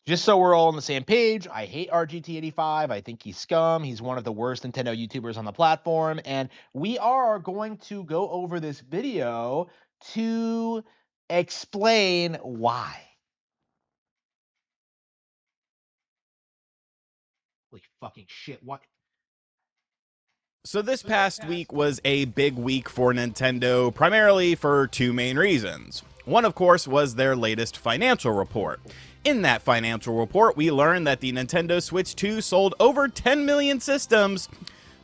Just so we're all on the same page, I hate RGT85. I think he's scum. He's one of the worst Nintendo YouTubers on the platform. And we are going to go over this video to explain why. Holy fucking shit, what? So this past week was a big week for Nintendo, primarily for two main reasons. One, of course, was their latest financial report. In that financial report, we learned that the Nintendo Switch 2 sold over 10 million systems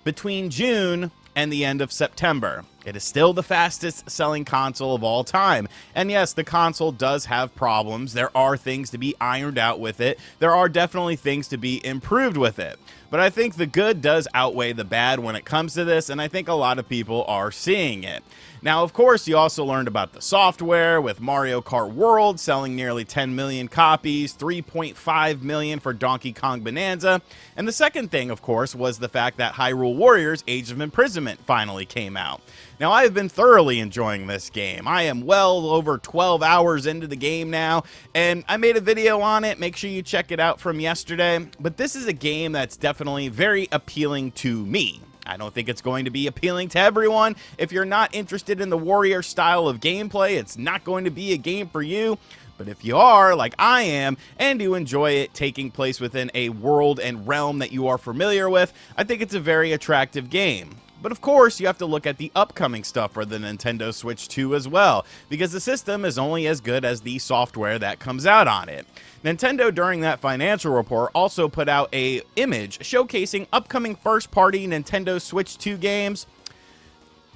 between June and the end of September. It is still the fastest selling console of all time. And yes, the console does have problems. There are things to be ironed out with it. There are definitely things to be improved with it. But I think the good does outweigh the bad when it comes to this, and I think a lot of people are seeing it. Now, of course, you also learned about the software, with Mario Kart World selling nearly 10 million copies, 3.5 million for Donkey Kong Bonanza. And the second thing, of course, was the fact that Hyrule Warriors Age of Imprisonment finally came out. Now, I have been thoroughly enjoying this game. I am well over 12 hours into the game now, and I made a video on it. Make sure you check it out from yesterday. But this is a game that's definitely very appealing to me. I don't think it's going to be appealing to everyone. If you're not interested in the warrior style of gameplay, it's not going to be a game for you. But if you are, like I am, and you enjoy it taking place within a world and realm that you are familiar with, I think it's a very attractive game. But of course, you have to look at the upcoming stuff for the Nintendo Switch 2 as well, because the system is only as good as the software that comes out on it. Nintendo, during that financial report, also put out an image showcasing upcoming first-party Nintendo Switch 2 games,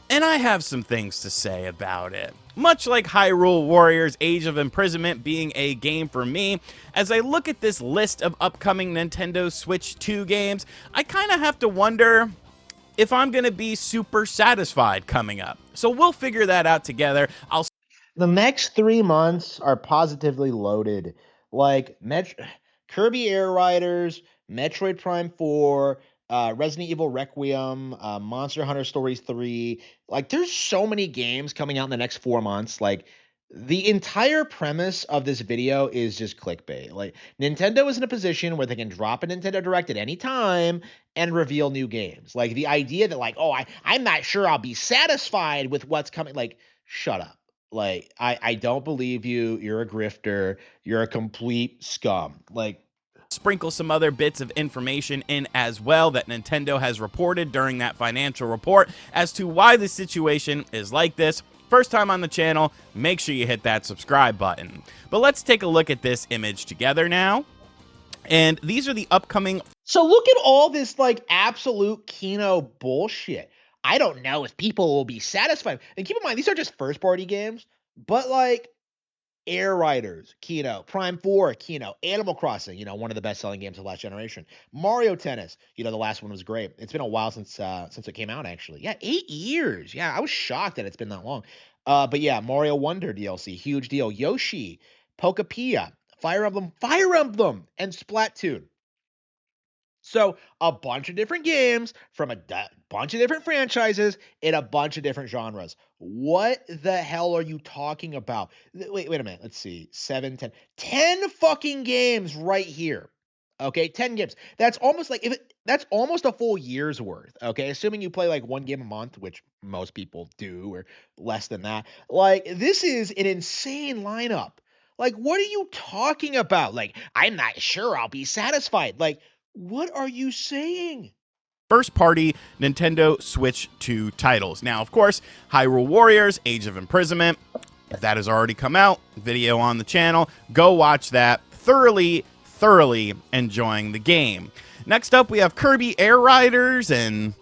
and I have some things to say about it. Much like Hyrule Warriors Age of Imprisonment being a game for me, as I look at this list of upcoming Nintendo Switch 2 games, I kind of have to wonder if I'm going to be super satisfied coming up. So we'll figure that out together. The next 3 months are positively loaded. Like Kirby Air Riders, Metroid Prime 4, Resident Evil Requiem, Monster Hunter Stories 3. Like, there's so many games coming out in the next 4 months. Like, the entire premise of this video is just clickbait. Like, Nintendo is in a position where they can drop a Nintendo Direct at any time and reveal new games. Like, the idea that, like, oh, I'm not sure I'll be satisfied with what's coming. Like, shut up. Like, I don't believe you. You're a grifter. You're a complete scum. Like, sprinkle some other bits of information in as well that Nintendo has reported during that financial report as to why the situation is like this. First time on the channel, make sure you hit that subscribe button. But let's take a look at this image together now. And these are the upcoming... So look at all this, like, absolute Kino bullshit. I don't know if people will be satisfied. And keep in mind, these are just first-party games, but, like, Air Riders, Kino, Prime 4, Kino, Animal Crossing, one of the best-selling games of last generation. Mario Tennis, the last one was great. It's been a while since it came out, actually. Yeah, 8 years. Yeah, I was shocked that it's been that long. But yeah, Mario Wonder DLC, huge deal. Yoshi, Pocopia, Fire Emblem, and Splatoon. So a bunch of different games from a bunch of different franchises in a bunch of different genres. What the hell are you talking about? Wait a minute. Let's see. 7, 10. 10 fucking games right here. Okay, 10 games. That's almost like that's almost a full year's worth. Okay, assuming you play like one game a month, which most people do, or less than that. Like, this is an insane lineup. Like, what are you talking about? Like, I'm not sure I'll be satisfied. Like, what are you saying? First-party Nintendo Switch 2 titles. Now, of course, Hyrule Warriors, Age of Imprisonment, if that has already come out, video on the channel, go watch that. Thoroughly enjoying the game. Next up, we have Kirby Air Riders, and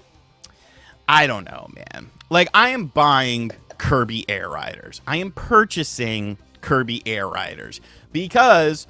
I don't know, man. Like, I am buying Kirby Air Riders. I am purchasing Kirby Air Riders because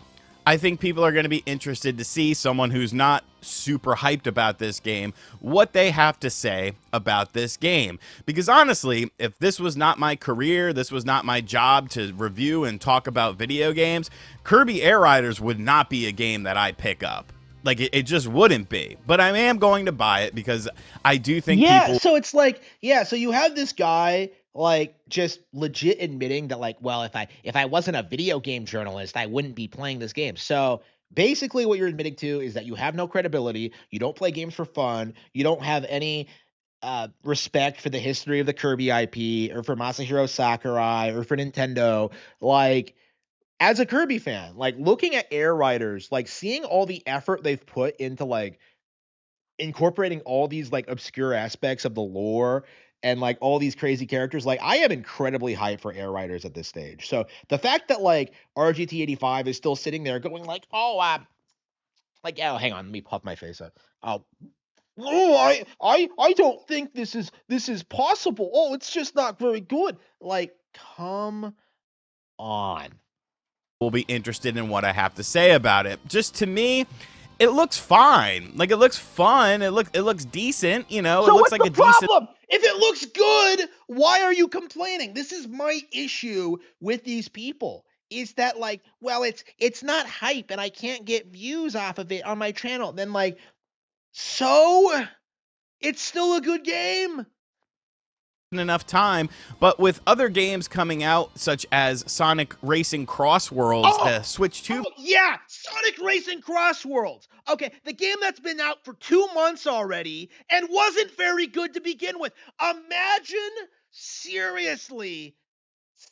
I think people are going to be interested to see someone who's not super hyped about this game, what they have to say about this game. Because honestly, if this was not my career, this was not my job to review and talk about video games, Kirby Air Riders would not be a game that I pick up. Like, it just wouldn't be. But I am going to buy it because I do think people... so it's like, so you have this guy, like, just legit admitting that, like, well, if I wasn't a video game journalist, I wouldn't be playing this game. So Basically, what you're admitting to is that you have no credibility. You don't play games for fun. You don't have any respect for the history of the Kirby IP or for Masahiro Sakurai or for Nintendo. Like, as a Kirby fan, like looking at Air Riders, like seeing all the effort they've put into like incorporating all these like obscure aspects of the lore and like all these crazy characters, like I am incredibly hyped for Air Riders at this stage. So the fact that like RGT85 is still sitting there going like, oh, like, oh, hang on, let me puff my face up. Oh, oh, I don't think this is possible. Oh, it's just not very good. Like, come on. Will be interested in what I have to say about it. Just to me, it looks fine. Like, it looks fun. It looks decent. You know, So it looks what's like the a decent. problem? If it looks good, why are you complaining? This is my issue with these people. Is that like, well, it's not hype and I can't get views off of it on my channel. Then like, so it's still a good game. Enough time, but with other games coming out such as Sonic Racing Cross Worlds, the Switch 2 yeah, Sonic Racing Cross Worlds. Okay, the game that's been out for 2 months already and wasn't very good to begin with. Imagine seriously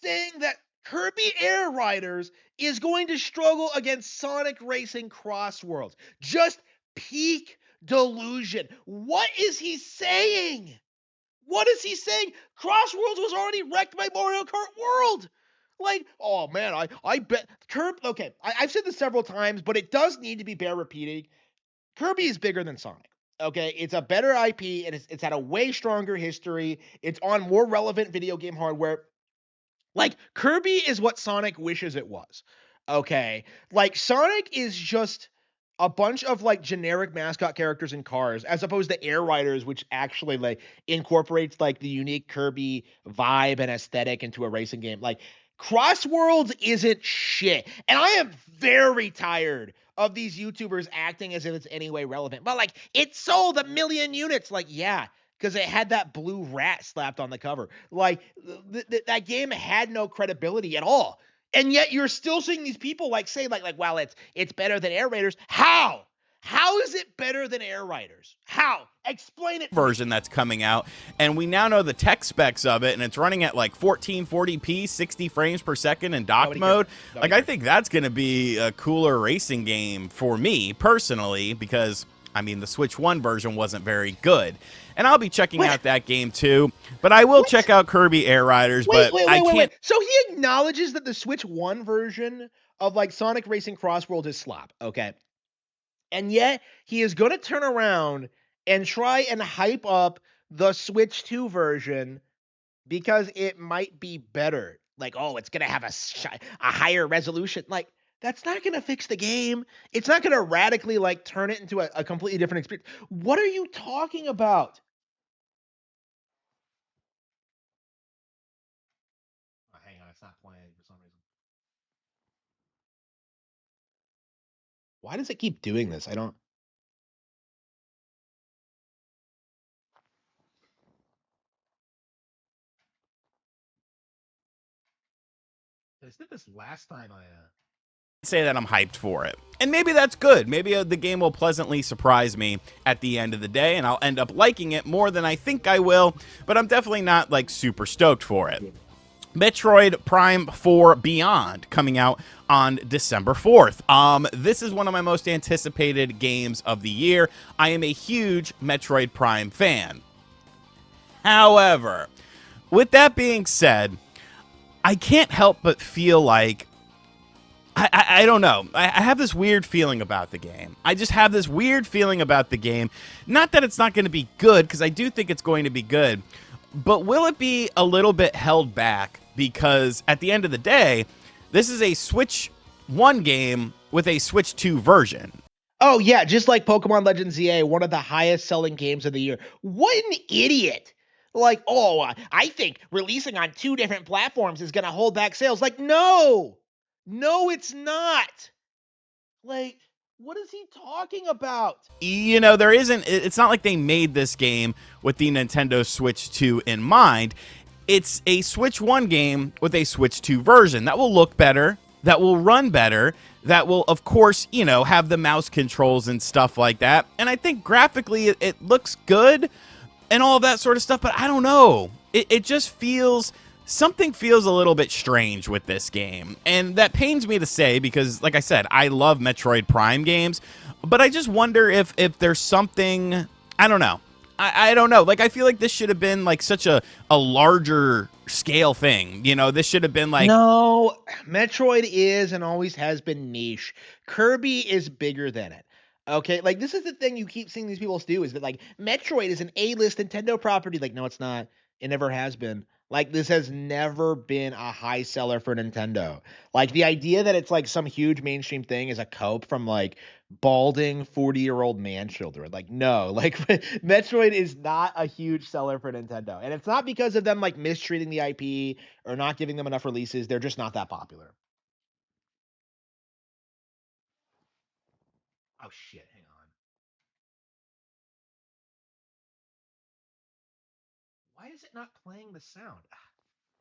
saying that Kirby Air Riders is going to struggle against Sonic Racing Cross Worlds. Just peak delusion. What is he saying? What is he saying? Cross Worlds was already wrecked by Mario Kart World. Like, oh man, I bet okay, I've said this several times, but it does need to be bear repeating. Kirby is bigger than Sonic. Okay, it's a better IP, and it's had a way stronger history. It's on more relevant video game hardware. Like, Kirby is what Sonic wishes it was. Okay, like Sonic is just a bunch of like generic mascot characters in cars, as opposed to Air Riders, which actually like incorporates like the unique Kirby vibe and aesthetic into a racing game. Like, Cross Worlds isn't shit, and I am very tired of these YouTubers acting as if it's any way relevant. But like, it sold 1 million units. Like, yeah, because it had that blue rat slapped on the cover. Like, that game had no credibility at all. And yet you're still seeing these people like say like well, it's better than Air Raiders. How? How is it better than Air Riders? How? Explain it. version that's coming out, and we now know the tech specs of it, and it's running at like 1440p, 60 frames per second in dock mode. Like, I think that's going to be a cooler racing game for me personally, because I mean, the Switch 1 version wasn't very good. And I'll be checking out that game too. But I will check out Kirby Air Riders, I can't. So he acknowledges that the Switch 1 version of like Sonic Racing Cross World is slop, okay? And yet he is going to turn around and try and hype up the Switch 2 version because it might be better. Like, oh, it's going to have a higher resolution. Like, that's not going to fix the game. It's not going to radically like turn it into a completely different experience. What are you talking about? Oh, hang on, it's not playing for some reason. Why does it keep doing this? I don't. I did this last time I say that I'm hyped for it. And maybe that's good. Maybe the game will pleasantly surprise me at the end of the day, and I'll end up liking it more than I think I will, but I'm definitely not like super stoked for it. Metroid Prime 4 Beyond coming out on December 4th. This is one of my most anticipated games of the year. I am a huge Metroid Prime fan. However, with that being said, I can't help but feel like I don't know. I have this weird feeling about the game. I just have this weird feeling about the game. Not that it's not going to be good, because I do think it's going to be good. But will it be a little bit held back? Because at the end of the day, this is a Switch 1 game with a Switch 2 version. Oh, yeah, just like Pokemon Legends ZA, one of the highest selling games of the year. What an idiot. Like, oh, I think releasing on 2 different platforms is going to hold back sales. Like, no, it's not. Like, what is he talking about? You know, it's not like they made this game with the Nintendo Switch 2 in mind. It's a Switch 1 game with a Switch 2 version that will look better. that will run better, that will, of course, have the mouse controls and stuff like that. And I think graphically it looks good and all of that sort of stuff, but I don't know. It just something feels a little bit strange with this game. And that pains me to say because, like I said, I love Metroid Prime games, but I just wonder if there's something, I don't know. I don't know. Like, I feel like this should have been like such a larger scale thing. This should have been like, No, Metroid is and always has been niche. Kirby is bigger than it. Okay, like this is the thing you keep seeing these people do is that like Metroid is an A-list Nintendo property. Like, no, it's not. It never has been. Like, this has never been a high seller for Nintendo. Like, the idea that it's like some huge mainstream thing is a cope from like balding 40-year-old man children. Like, no, like Metroid is not a huge seller for Nintendo. And it's not because of them like mistreating the IP or not giving them enough releases. They're just not that popular. Oh shit, hang on. Why is it not playing the sound?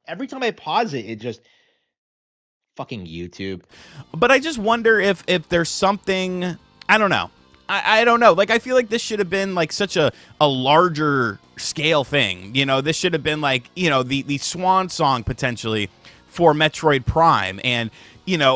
Every time I pause it, it just fucking YouTube. but I just wonder if there's something, I don't know. I don't know. Like, I feel like this should have been like such a larger scale thing. This should have been like, the swan song potentially for Metroid Prime, and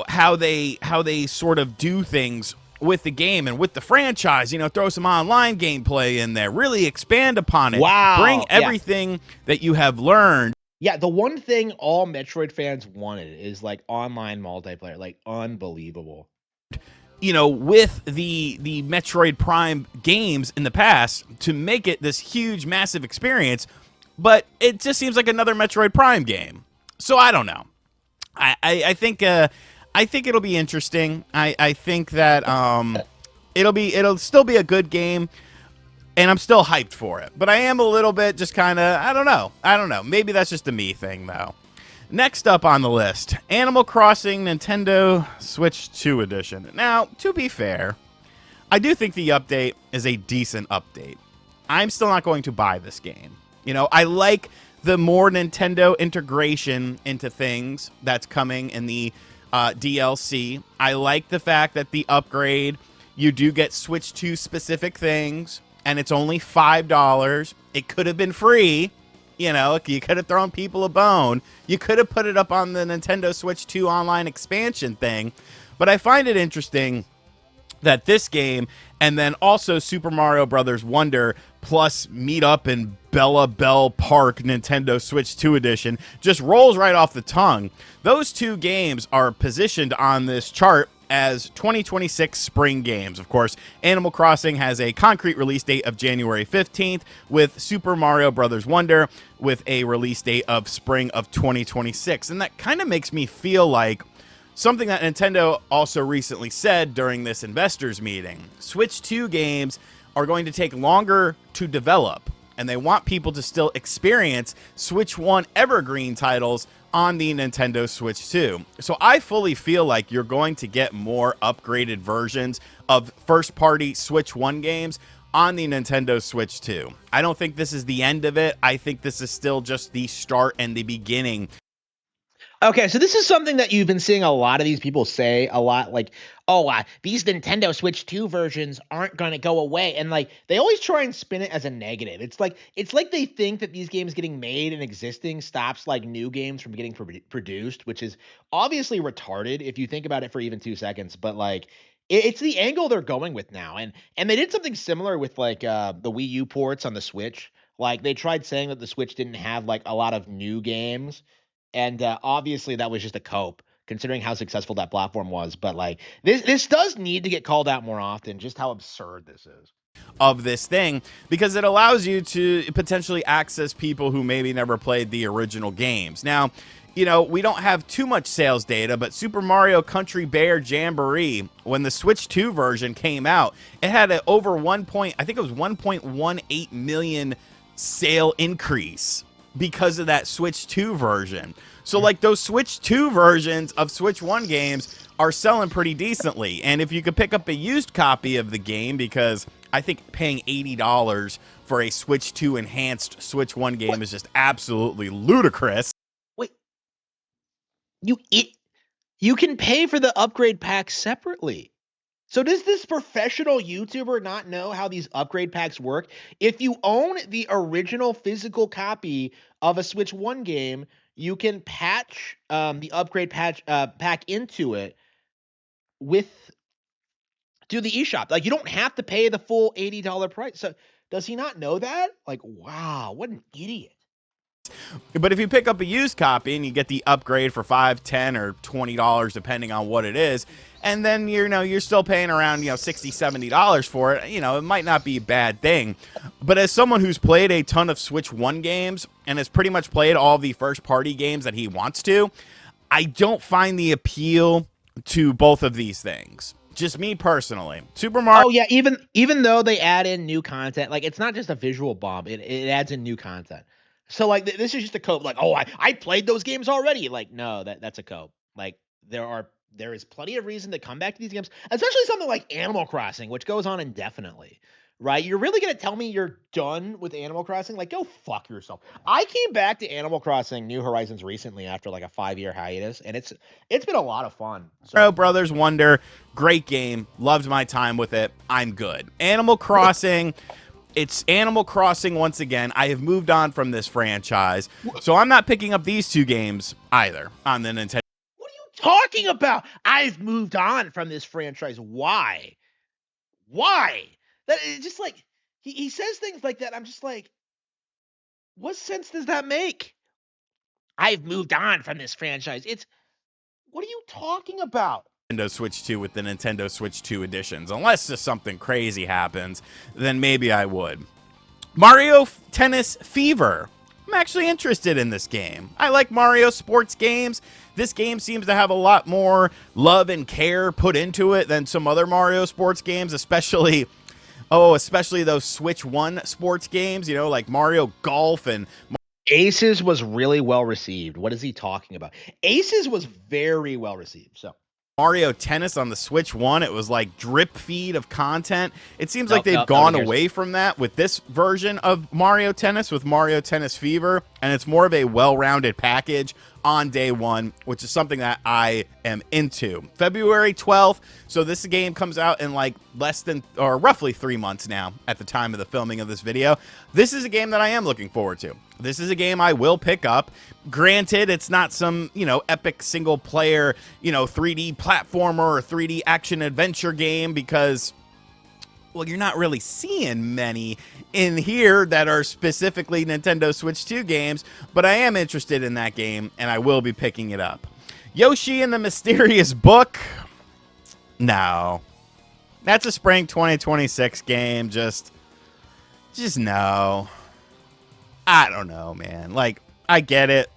how they sort of do things with the game and with the franchise. Throw some online gameplay in there, really expand upon it. Wow. Bring everything that you have learned. Yeah, the one thing all Metroid fans wanted is like online multiplayer, like unbelievable. With the Metroid Prime games in the past to make it this huge, massive experience, but it just seems like another Metroid Prime game. So I don't know. I think it'll be interesting. I think that it'll still be a good game, and I'm still hyped for it. But I am a little bit just kind of, I don't know. Maybe that's just a me thing, though. Next up on the list, Animal Crossing Nintendo Switch 2 Edition. Now, to be fair, I do think the update is a decent update. I'm still not going to buy this game. I like the more Nintendo integration into things that's coming in the DLC. I like the fact that the upgrade, you do get Switch 2 specific things, and it's only $5. It could have been free. You could have thrown people a bone. You could have put it up on the Nintendo Switch 2 online expansion thing. But I find it interesting that this game, and then also Super Mario Brothers Wonder, plus Meet Up in Bella Bell Park Nintendo Switch 2 Edition, just rolls right off the tongue. Those two games are positioned on this chart as 2026 spring games. Of course, Animal Crossing has a concrete release date of January 15th, with Super Mario Brothers Wonder with a release date of spring of 2026. And that kind of makes me feel like something that Nintendo also recently said during this investors meeting. Switch 2 games are going to take longer to develop, and they want people to still experience Switch 1 evergreen titles on the Nintendo Switch 2. So I fully feel like you're going to get more upgraded versions of first-party Switch 1 games on the Nintendo Switch 2. I don't think this is the end of it. I think this is still just the start and the beginning. Okay, so this is something that you've been seeing a lot of these people say a lot, like, oh, these Nintendo Switch 2 versions aren't going to go away. And like, they always try and spin it as a negative. It's like they think that these games getting made and existing stops like new games from getting produced, which is obviously retarded if you think about it for even 2 seconds. But like, it's the angle they're going with now. And they did something similar with like the Wii U ports on the Switch. Like, they tried saying that the Switch didn't have like a lot of new games. And obviously that was just a cope, considering how successful that platform was. But like, this does need to get called out more often, just how absurd this is. Of this thing, because it allows you to potentially access people who maybe never played the original games. Now, we don't have too much sales data, but Super Mario Country Bear Jamboree, when the Switch 2 version came out, it had an over I think it was 1.18 million sale increase because of that Switch 2 version. So like, those Switch 2 versions of Switch 1 games are selling pretty decently. And if you could pick up a used copy of the game, because I think paying $80 for a Switch 2 enhanced Switch 1 game is just absolutely ludicrous. Wait, you You can pay for the upgrade packs separately. So does this professional YouTuber not know how these upgrade packs work? If you own the original physical copy of a Switch 1 game, you can patch the upgrade pack into it with through the eShop. Like, you don't have to pay the full $80 price. So does he not know that? Like, wow, what an idiot. But if you pick up a used copy and you get the upgrade for $5, $10, or $20, depending on what it is, and then you're still paying around $60, $70 for it, it might not be a bad thing. But as someone who's played a ton of Switch 1 games and has pretty much played all the first party games that he wants to, I don't find the appeal to both of these things. Just me personally. Super Mario. Oh yeah, even though they add in new content, like, it's not just a visual bomb, it adds in new content. So like this is just a cope. Like, oh, I played those games already. Like, no, that's a cope. Like, there is plenty of reason to come back to these games, especially something like Animal Crossing, which goes on indefinitely. Right? You're really gonna tell me you're done with Animal Crossing? Like, go fuck yourself. I came back to Animal Crossing New Horizons recently after like a 5-year hiatus, and it's been a lot of fun. So. Brothers Wonder, great game. Loved my time with it. I'm good. Animal Crossing. It's Animal Crossing once again. I have moved on from this franchise, so I'm not picking up these two games either on the Nintendo. What are you talking about? I've moved on from this franchise. Why? That is just like he says things like that. I'm just like, what sense does that make? I've moved on from this franchise. What are you talking about? Nintendo Switch 2 with the Nintendo Switch 2 editions. Unless just something crazy happens, then maybe I would. Mario Tennis Fever. I'm actually interested in this game. I like Mario sports games. This game seems to have a lot more love and care put into it than some other Mario sports games, especially those Switch 1 sports games, like Mario Golf and Aces was really well received. What is he talking about? Aces was very well received. So Mario Tennis on the Switch 1, it was like drip feed of content. It seems like they've gone away from that with this version of Mario Tennis, with Mario Tennis Fever, and it's more of a well-rounded package on day one, which is something that I am into. February 12th, so this game comes out in like roughly 3 months now at the time of the filming of this video. This is a game that I am looking forward to. This is a game I will pick up. Granted, it's not some, epic single player, 3D platformer or 3D action adventure game because, well, you're not really seeing many in here that are specifically Nintendo Switch 2 games, but I am interested in that game and I will be picking it up. Yoshi and the Mysterious Book. No. That's a spring 2026 game. Just no. I don't know, man. Like, I get it.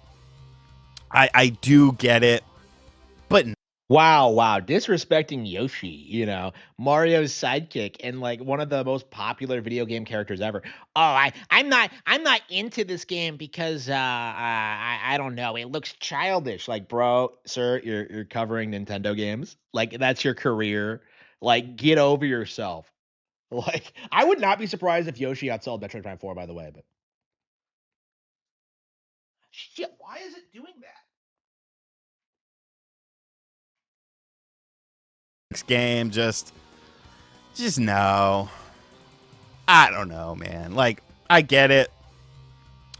I do get it. But no. Wow. Disrespecting Yoshi, Mario's sidekick and like one of the most popular video game characters ever. Oh, I'm not into this game because I don't know. It looks childish. Like, bro, sir, you're covering Nintendo games. Like, that's your career. Like, get over yourself. Like, I would not be surprised if Yoshi outsold Metroid Prime 4, by the way, but shit, why is it doing that? Next game, just no. I don't know, man. Like, I get it.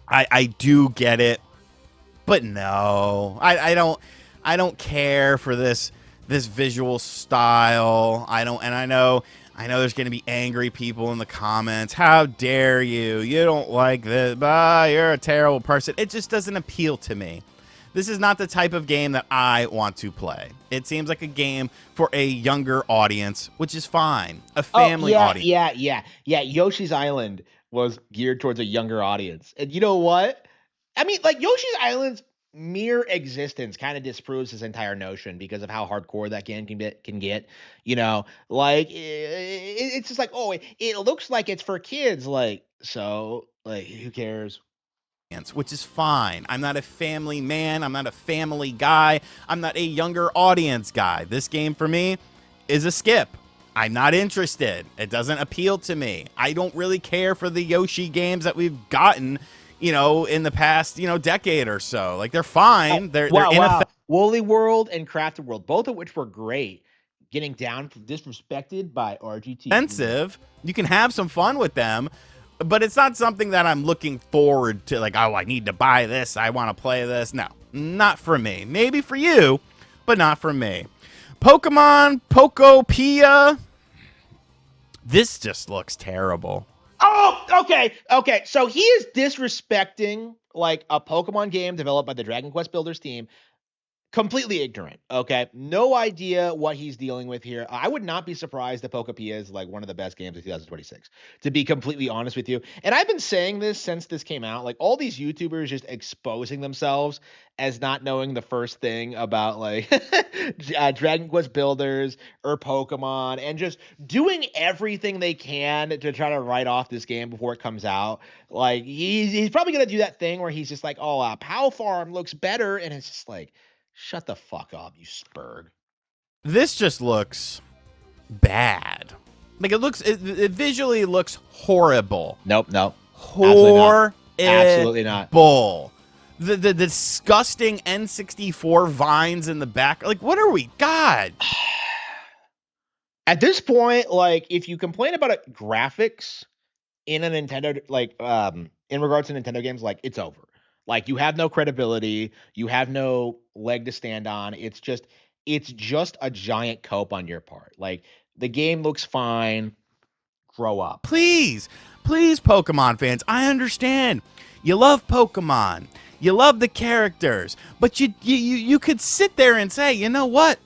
I do get it. But no. I don't care for this visual style. I know there's going to be angry people in the comments. How dare you? You don't like this. You're a terrible person. It just doesn't appeal to me. This is not the type of game that I want to play. It seems like a game for a younger audience, which is fine. A family audience. Yeah. Yoshi's Island was geared towards a younger audience. And you know what? I mean, like, Yoshi's Island's mere existence kind of disproves his entire notion because of how hardcore that game can get. Like, it's just like, oh, it looks like it's for kids. Like, so, like, who cares? Which is fine. I'm not a family man. I'm not a family guy. I'm not a younger audience guy. This game for me is a skip. I'm not interested. It doesn't appeal to me. I don't really care for the Yoshi games that we've gotten, in the past, decade or so. Like, they're fine. They're Woolly World and Crafted World, both of which were great, getting disrespected by RGT. Expensive. You can have some fun with them, but it's not something that I'm looking forward to. Like, oh, I need to buy this. I want to play this. No, not for me. Maybe for you, but not for me. Pokemon Pocopia. This just looks terrible. Oh, okay. So he is disrespecting like a Pokemon game developed by the Dragon Quest Builders team. Completely ignorant. Okay. No idea what he's dealing with here. I would not be surprised that Pocopia is like one of the best games of 2026, to be completely honest with you. And I've been saying this since this came out. Like all these YouTubers just exposing themselves as not knowing the first thing about like Dragon Quest Builders or Pokemon and just doing everything they can to try to write off this game before it comes out. Like he's probably going to do that thing where he's just like, oh, Pow Farm looks better. And it's just like, shut the fuck up, you spurg. This just looks bad. Like it visually looks horrible. Nope. Horrible. Absolutely not. Bull. The disgusting N64 vines in the back. Like, what are we? God. At this point, like, if you complain about graphics in a Nintendo, like, in regards to Nintendo games, like, it's over. Like, you have no credibility. You have no leg to stand on. It's just a giant cope on your part. Like, the game looks fine. Grow up. Please, Pokemon fans. I understand. You love Pokemon. You love the characters. But you could sit there and say, you know what?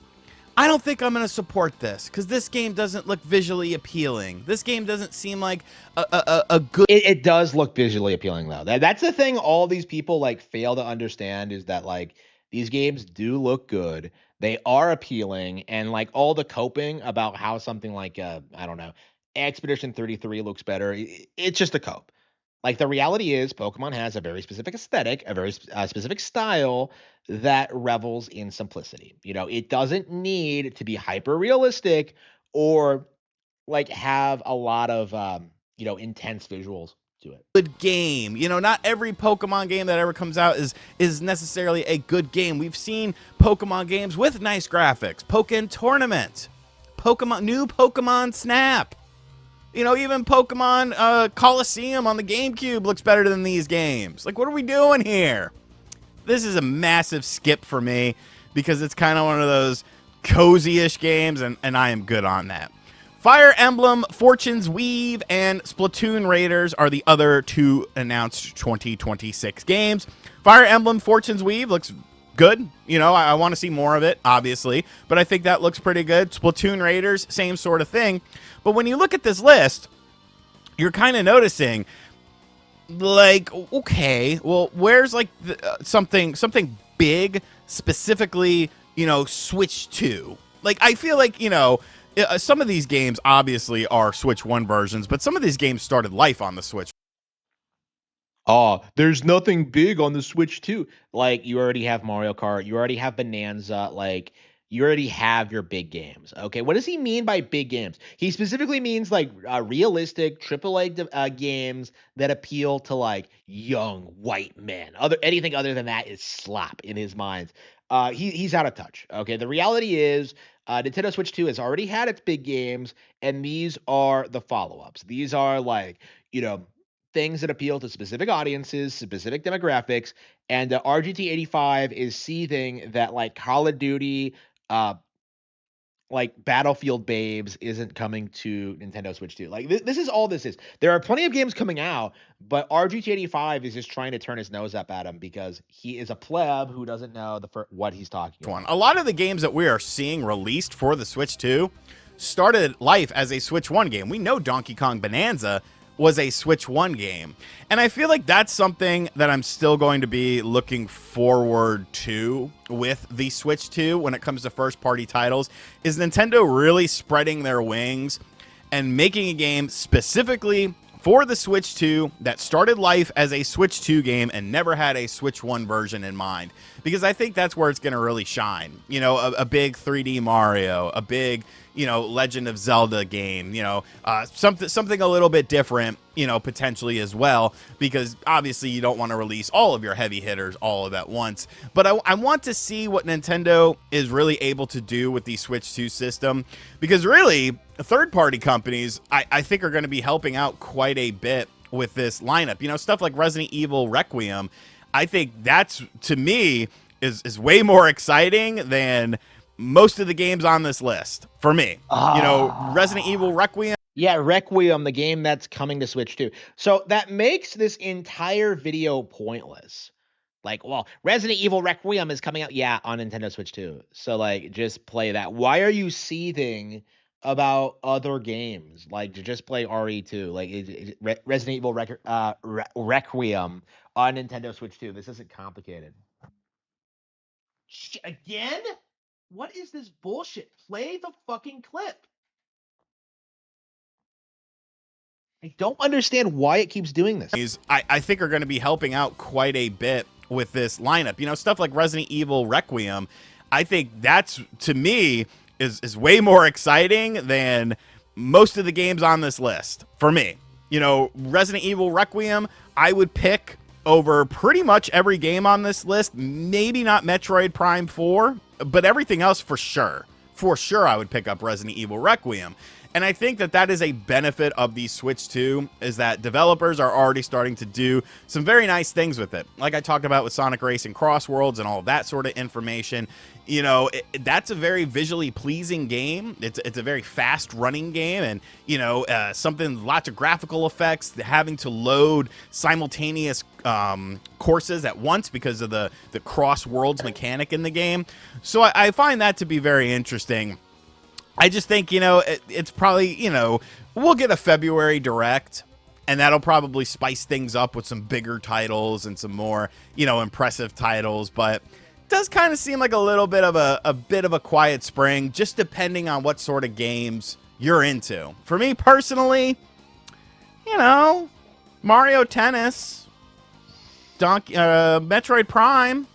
I don't think I'm going to support this because this game doesn't look visually appealing. This game doesn't seem like a good... It does look visually appealing, though. That's the thing all these people, like, fail to understand is that, like, these games do look good. They are appealing, and, like, all the coping about how something like, I don't know, Expedition 33 looks better, it's just a cope. Like, the reality is Pokemon has a very specific aesthetic, a very specific style that revels in simplicity. You know, it doesn't need to be hyper realistic or like have a lot of intense visuals to it. Good game. You know, not every Pokemon game that ever comes out is necessarily a good game. We've seen Pokemon games with nice graphics. Pokken Tournament, new Pokemon Snap. You know, even Pokemon Coliseum on the GameCube looks better than these games. Like, what are we doing here? This is a massive skip for me because it's kind of one of those cozy-ish games, and I am good on that. Fire Emblem, Fortune's Weave, and Splatoon Raiders are the other two announced 2026 games. Fire Emblem, Fortune's Weave looks good. You know, I want to see more of it, obviously, but I think that looks pretty good. Splatoon Raiders, same sort of thing. But when you look at this list, you're kind of noticing, like, okay, well, where's like something big specifically, you know, Switch 2? Like, I feel like, you know, some of these games obviously are Switch 1 versions, but some of these games started life on the Switch. Oh, there's nothing big on the Switch 2. Like, you already have Mario Kart, you already have Bonanza, like, you already have your big games. Okay, what does he mean by big games? He specifically means like realistic AAA games that appeal to like young white men. Anything other than that is slop in his mind. He's out of touch. Okay, the reality is Nintendo Switch 2 has already had its big games, and these are the follow-ups. These are like, you know, things that appeal to specific audiences, specific demographics, and RGT85 is seething that like Call of Duty, like Battlefield Babes isn't coming to Nintendo Switch 2. Like this is all this is. There are plenty of games coming out, but RGT85 is just trying to turn his nose up at him because he is a pleb who doesn't know what he's talking about. A lot of the games that we are seeing released for the Switch 2 started life as a Switch 1 game. We know Donkey Kong Bonanza was a Switch 1 game. And I feel like that's something that I'm still going to be looking forward to with the Switch 2 when it comes to first-party titles, is Nintendo really spreading their wings and making a game specifically for the Switch 2 that started life as a Switch 2 game and never had a Switch 1 version in mind. because I think that's where it's going to really shine. You know, a big 3D Mario, a big, you know, Legend of Zelda game, you know, something a little bit different, you know, potentially as well, because obviously you don't want to release all of your heavy hitters all of at once. But I want to see what Nintendo is really able to do with the Switch 2 system, because really, third-party companies, I think, are going to be helping out quite a bit with this lineup. You know, stuff like Resident Evil Requiem, I think that's, to me, is way more exciting than most of the games on this list for me. You know, Resident Evil Requiem. Yeah, Requiem, the game that's coming to Switch too. So that makes this entire video pointless. Like, well, Resident Evil Requiem is coming out, yeah, on Nintendo Switch too. So like, just play that. Why are you seething about other games? Like, just play RE2. Like, Resident Evil Requiem on Nintendo Switch 2. This isn't complicated. Again? What is this bullshit? Play the fucking clip. I don't understand why it keeps doing this. I think are going to be helping out quite a bit with this lineup. You know, stuff like Resident Evil Requiem, I think that's, to me, is way more exciting than most of the games on this list for me. You know, Resident Evil Requiem, I would pick over pretty much every game on this list. Maybe not Metroid Prime 4, but everything else for sure. For sure, I would pick up Resident Evil Requiem. And I think that that is a benefit of the Switch 2, is that developers are already starting to do some very nice things with it. Like I talked about with Sonic Racing Cross Worlds and all of that sort of information. You know, that's a very visually pleasing game. It's a very fast running game, and, you know, lots of graphical effects, having to load simultaneous courses at once because of the cross worlds mechanic in the game. So I find that to be very interesting. I just think, you know, it's probably, you know, we'll get a February Direct, and that'll probably spice things up with some bigger titles and some more, you know, impressive titles. But it does kind of seem like a little bit of a quiet spring, just depending on what sort of games you're into. For me personally, you know, Mario Tennis, Metroid Prime,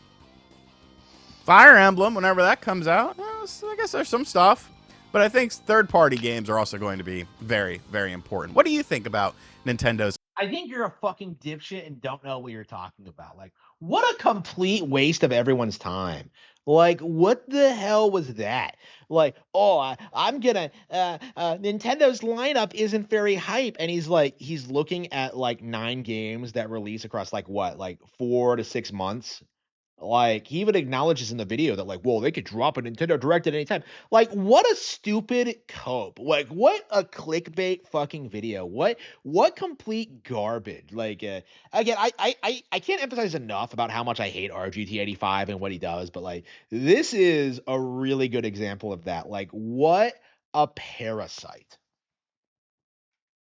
Fire Emblem, whenever that comes out, I guess there's some stuff. But I think third-party games are also going to be very, very important. What do you think about Nintendo's? I think you're a fucking dipshit and don't know what you're talking about. Like, what a complete waste of everyone's time. Like, what the hell was that? Like, I'm gonna, Nintendo's lineup isn't very hype. And he's looking at like 9 games that release across like what, like 4 to 6 months. Like, he even acknowledges in the video that, like, whoa, they could drop a Nintendo Direct at any time. Like, what a stupid cope. Like, what a clickbait fucking video. What complete garbage. Like, again, I can't emphasize enough about how much I hate RGT85 and what he does, but like, this is a really good example of that. Like, what a parasite.